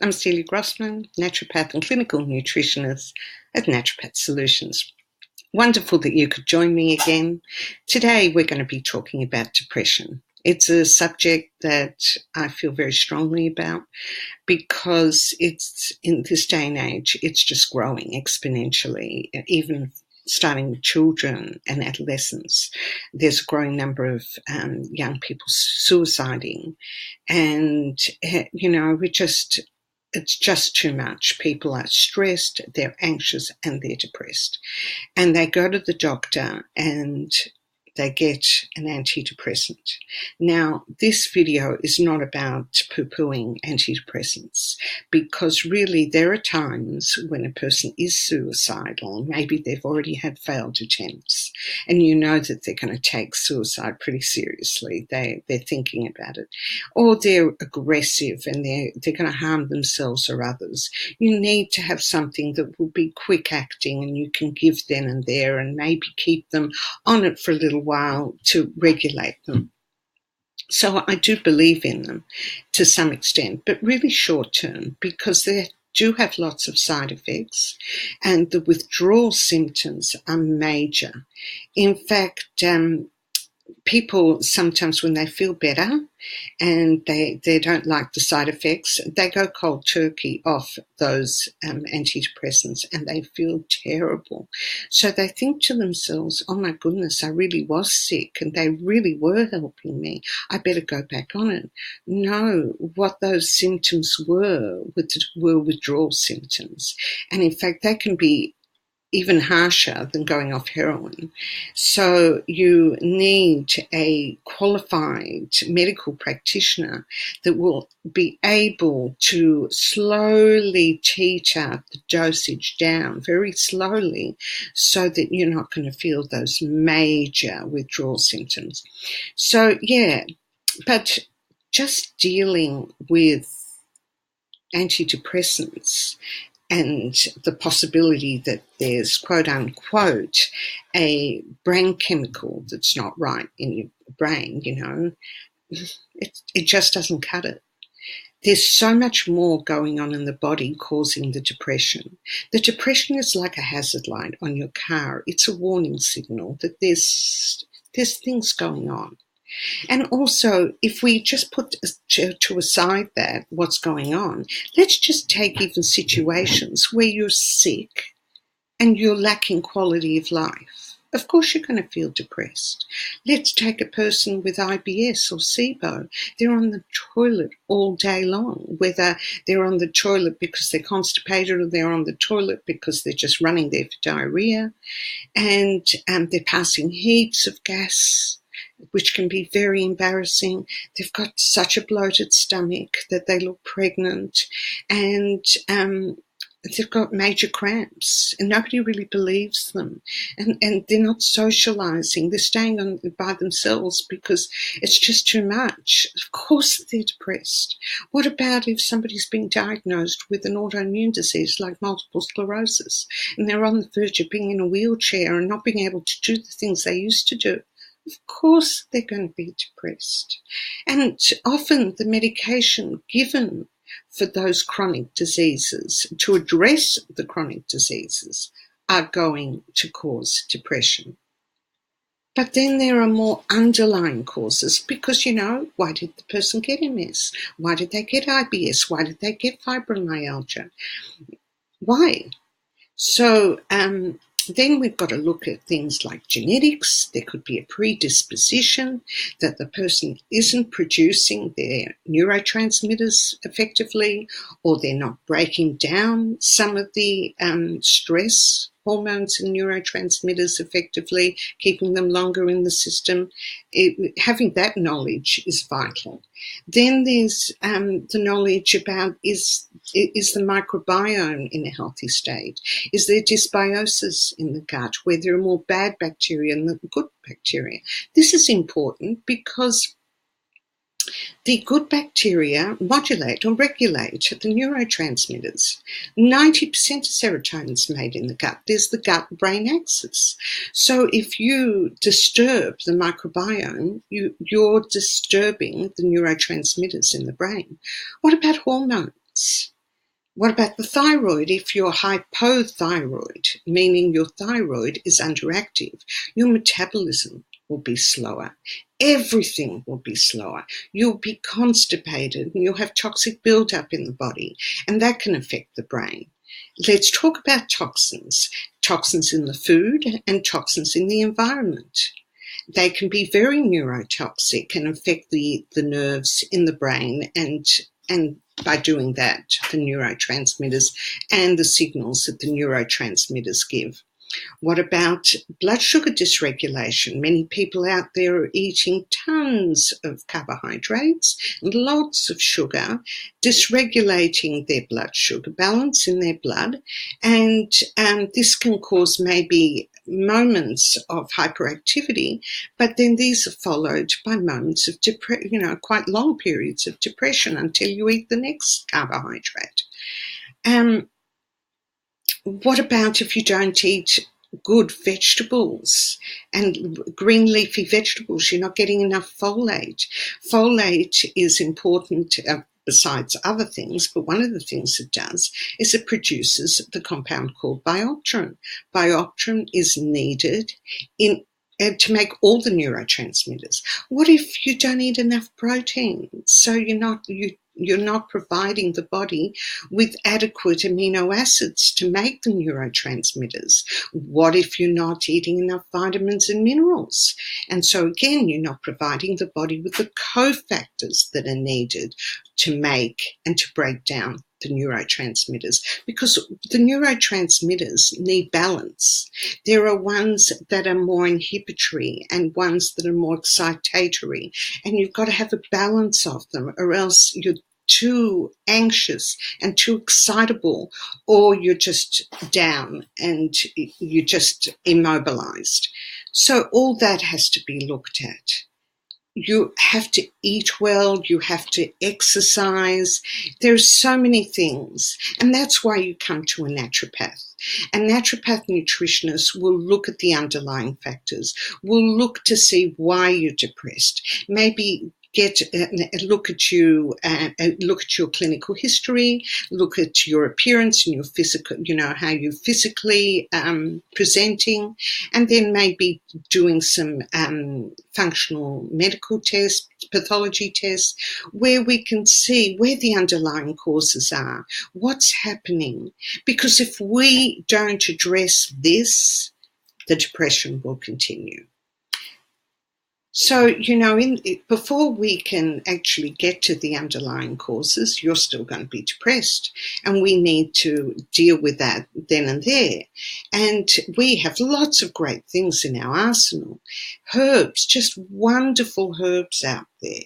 I'm Celia Grossman, naturopath and clinical nutritionist at Naturopath Solutions. Wonderful that you could join me again. Today we're going to be talking about depression. It's a subject that I feel very strongly about because it's in this day and age, it's just growing exponentially, even starting with children and adolescents. There's a growing number of young people suiciding, and it's just too much. People are stressed, they're anxious, and they're depressed, and they go to the doctor and they get an antidepressant. Now, this video is not about poo-pooing antidepressants, because really there are times when a person is suicidal, maybe they've already had failed attempts, and you know that they're going to take suicide pretty seriously. They're thinking about it. Or they're aggressive and they're going to harm themselves or others. You need to have something that will be quick acting and you can give then and there, and maybe keep them on it for a little while to regulate them. So I do believe in them to some extent, but really short term, because they do have lots of side effects and the withdrawal symptoms are major. In fact, people sometimes, when they feel better and they don't like the side effects, they go cold turkey off those antidepressants and they feel terrible. So they think to themselves, oh my goodness, I really was sick and they really were helping me. I better go back on it. No, what those symptoms were withdrawal symptoms. And in fact, they can be even harsher than going off heroin. So you need a qualified medical practitioner that will be able to slowly teeter the dosage down very slowly so that you're not going to feel those major withdrawal symptoms. So yeah, but just dealing with antidepressants and the possibility that there's, quote unquote, a brain chemical that's not right in your brain, it just doesn't cut it. There's so much more going on in the body causing the depression. The depression is like a hazard light on your car. It's a warning signal that there's things going on. And also, if we just put to aside that, what's going on, let's just take even situations where you're sick and you're lacking quality of life. Of course you're going to feel depressed. Let's take a person with IBS or SIBO. They're on the toilet all day long, whether they're on the toilet because they're constipated or they're on the toilet because they're just running there for diarrhea, and they're passing heaps of gas, which can be very embarrassing. They've got such a bloated stomach that they look pregnant, and they've got major cramps, and nobody really believes them. And they're not socializing. They're staying on by themselves because it's just too much. Of course they're depressed. What about if somebody's been diagnosed with an autoimmune disease like multiple sclerosis, and they're on the verge of being in a wheelchair and not being able to do the things they used to do? Of course they're going to be depressed. And often the medication given for those chronic diseases, to address the chronic diseases, are going to cause depression. But then there are more underlying causes because, why did the person get MS? Why did they get IBS? Why did they get fibromyalgia? Why? So, then we've got to look at things like genetics. There could be a predisposition that the person isn't producing their neurotransmitters effectively, or they're not breaking down some of the stress hormones and neurotransmitters effectively, keeping them longer in the system. Having that knowledge is vital. Then there's the knowledge about is the microbiome in a healthy state? Is there dysbiosis in the gut where there are more bad bacteria than good bacteria? This is important because the good bacteria modulate or regulate the neurotransmitters. 90% of serotonin is made in the gut. There's the gut-brain axis. So if you disturb the microbiome, you're disturbing the neurotransmitters in the brain. What about hormones? What about the thyroid? If you're hypothyroid, meaning your thyroid is underactive, your metabolism will be slower. Everything will be slower. You'll be constipated and you'll have toxic buildup in the body, and that can affect the brain. Let's talk about toxins. Toxins in the food and toxins in the environment. They can be very neurotoxic and affect the nerves in the brain, and by doing that, the neurotransmitters and the signals that the neurotransmitters give. What about blood sugar dysregulation? Many people out there are eating tons of carbohydrates and lots of sugar, dysregulating their blood sugar balance in their blood. And this can cause maybe moments of hyperactivity, but then these are followed by moments of quite long periods of depression until you eat the next carbohydrate. What about if you don't eat good vegetables and green leafy vegetables? You're not getting enough folate. Folate is important besides other things, but one of the things it does is it produces the compound called biopterin. Biopterin is needed to make all the neurotransmitters. What if you don't eat enough protein? So you're not providing the body with adequate amino acids to make the neurotransmitters. What if you're not eating enough vitamins and minerals? And so again, you're not providing the body with the cofactors that are needed to make and to break down the neurotransmitters, because the neurotransmitters need balance. There are ones that are more inhibitory and ones that are more excitatory, and you've got to have a balance of them, or else you're too anxious and too excitable, or you're just down and you're just immobilized. So all that has to be looked at. You have to eat well, you have to exercise. There's so many things, and that's why you come to a naturopath. A naturopath nutritionist will look at the underlying factors, will look to see why you're depressed, maybe look at you, look at your clinical history, look at your appearance and your physical, how you're physically presenting, and then maybe doing some functional medical tests, pathology tests, where we can see where the underlying causes are, what's happening. Because if we don't address this, the depression will continue. So, before we can actually get to the underlying causes, you're still going to be depressed. And we need to deal with that then and there. And we have lots of great things in our arsenal. Herbs, just wonderful herbs out there.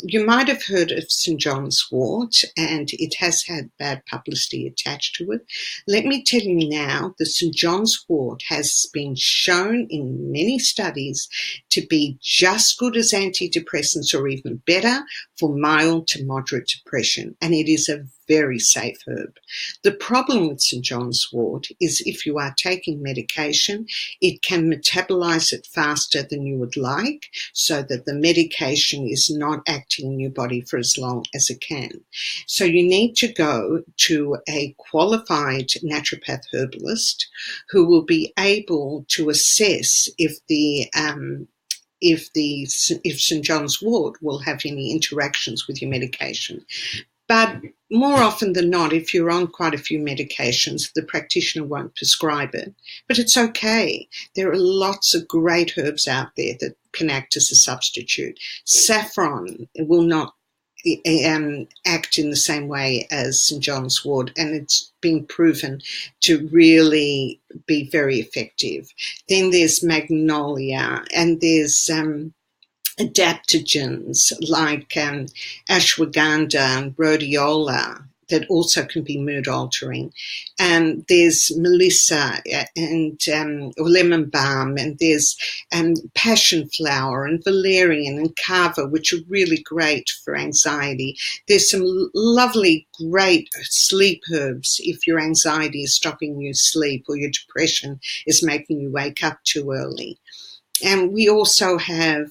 You might have heard of St. John's wort, and it has had bad publicity attached to it. Let me tell you now, the St. John's wort has been shown in many studies to be just good as antidepressants, or even better for mild to moderate depression, and it is a very safe herb. The problem with St. John's wort is if you are taking medication, it can metabolize it faster than you would like, so that the medication is not acting in your body for as long as it can. So you need to go to a qualified naturopath herbalist who will be able to assess if St. John's wort will have any interactions with your medication. But more often than not, if you're on quite a few medications, the practitioner won't prescribe it. But it's okay. There are lots of great herbs out there that can act as a substitute. Saffron will not act in the same way as St. John's wort, and it's been proven to really be very effective. Then there's magnolia, and there's adaptogens like ashwagandha and rhodiola that also can be mood altering. There's melissa and or lemon balm, and there's passion flower and valerian and kava, which are really great for anxiety. There's some lovely, great sleep herbs if your anxiety is stopping you sleep, or your depression is making you wake up too early. And we also have,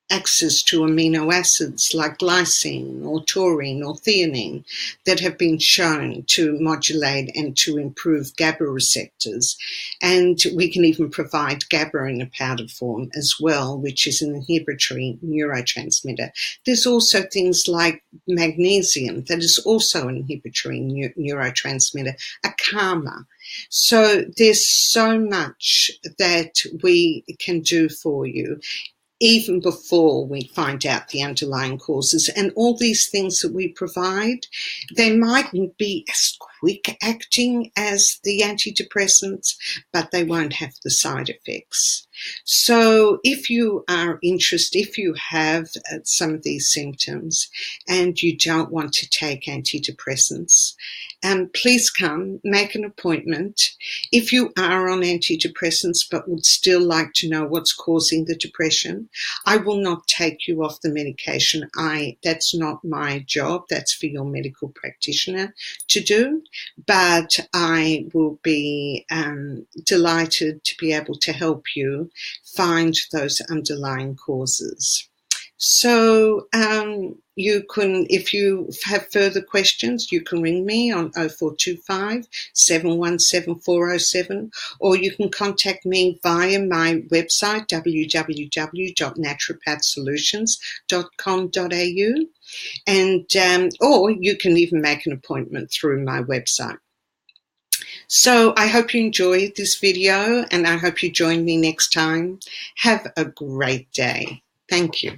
access to amino acids like glycine or taurine or theanine that have been shown to modulate and to improve GABA receptors. And we can even provide GABA in a powder form as well, which is an inhibitory neurotransmitter. There's also things like magnesium that is also an inhibitory neurotransmitter, a calmer. So there's so much that we can do for you even before we find out the underlying causes. And all these things that we provide, they mightn't be as quick acting as the antidepressants, but they won't have the side effects. So if you are interested, if you have some of these symptoms and you don't want to take antidepressants, please come, make an appointment. If you are on antidepressants but would still like to know what's causing the depression, I will not take you off the medication. That's not my job. That's for your medical practitioner to do. But I will be delighted to be able to help you find those underlying causes. So you can, if you have further questions, you can ring me on 0425 717 407, or you can contact me via my website, www.naturopathsolutions.com.au, and or you can even make an appointment through my website. So I hope you enjoyed this video, and I hope you join me next time. Have a great day. Thank you.